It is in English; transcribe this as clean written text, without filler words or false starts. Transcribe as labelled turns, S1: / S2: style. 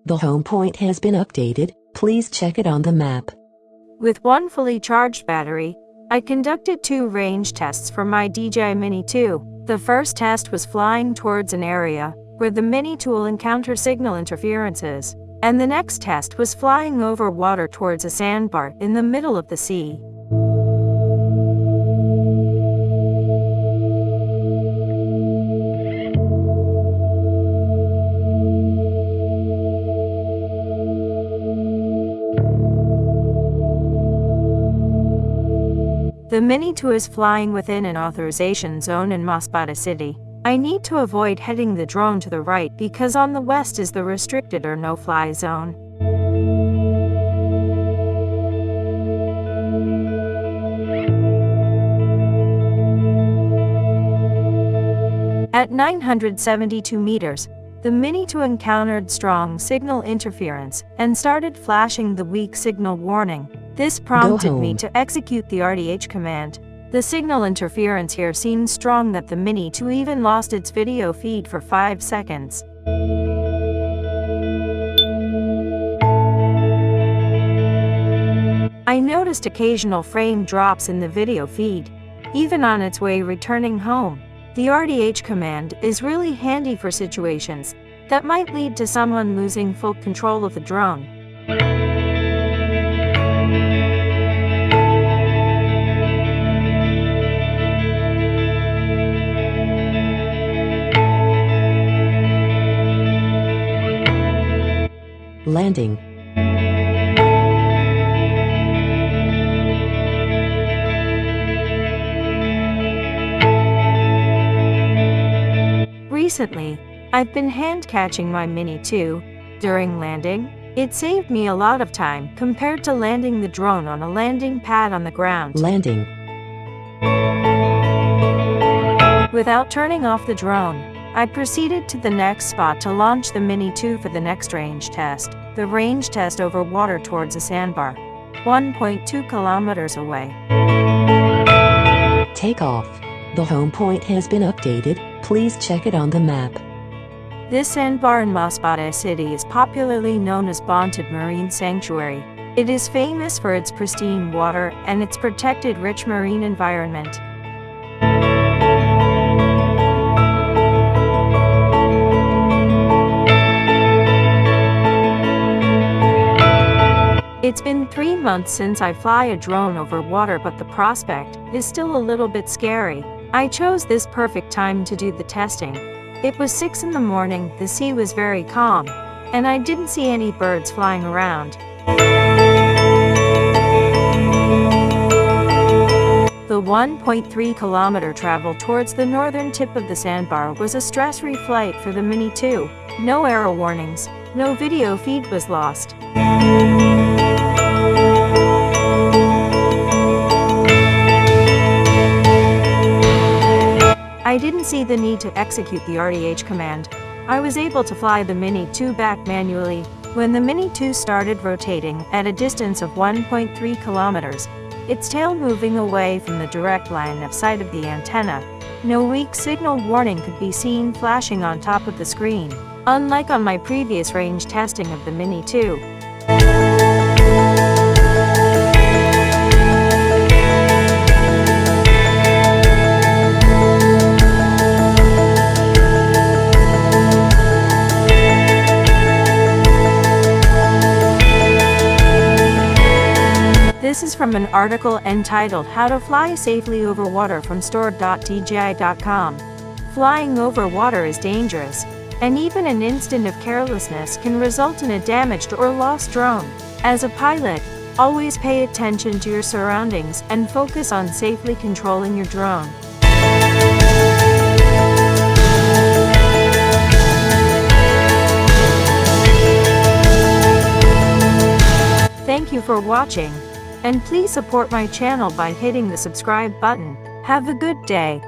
S1: The home point has been updated. Please check it on the map.
S2: With one fully charged battery, I conducted 2 range tests for my DJI Mini 2. The first test was flying towards an area where the Mini 2 will encounter signal interferences, and the next test was flying over water towards a sandbar in the middle of the sea. The Mini 2 is flying within an authorization zone in Masbate City. I need to avoid heading the drone to the right because on the west is the restricted or no-fly zone. At 972 meters, the Mini 2 encountered strong signal interference and started flashing the weak signal warning. This prompted me to execute the RTH command. The signal interference here seemed strong that the Mini 2 even lost its video feed for 5 seconds. I noticed occasional frame drops in the video feed, even on its way returning home. The RTH command is really handy for situations that might lead to someone losing full control of the drone.
S1: Landing.
S2: Recently, I've been hand catching my Mini 2 during landing. It saved me a lot of time compared to landing the drone on a landing pad on the ground.
S1: Landing.
S2: Without turning off the drone, I proceeded to the next spot to launch the Mini 2 for the next range test. The range test over water towards a sandbar, 1.2 kilometers away.
S1: Takeoff. The home point has been updated. Please check it on the map.
S2: This sandbar in Masbate City is popularly known as Bantad Marine Sanctuary. It is famous for its pristine water and its protected rich marine environment. It's been 3 months since I fly a drone over water, but the prospect is still a little bit scary. I chose this perfect time to do the testing. It was 6 in the morning, the sea was very calm, and I didn't see any birds flying around. The 1.3 kilometer travel towards the northern tip of the sandbar was a stress-free flight for the Mini 2. No error warnings, no video feed was lost. I didn't see the need to execute the RTH command. I was able to fly the Mini 2 back manually. When the Mini 2 started rotating at a distance of 1.3 kilometers, its tail moving away from the direct line of sight of the antenna, no weak signal warning could be seen flashing on top of the screen, unlike on my previous range testing of the Mini 2. This is from an article entitled How to Fly Safely Over Water from store.dji.com. Flying over water is dangerous, and even an instant of carelessness can result in a damaged or lost drone. As a pilot, always pay attention to your surroundings and focus on safely controlling your drone. Thank you for watching. And please support my channel by hitting the subscribe button. Have a good day.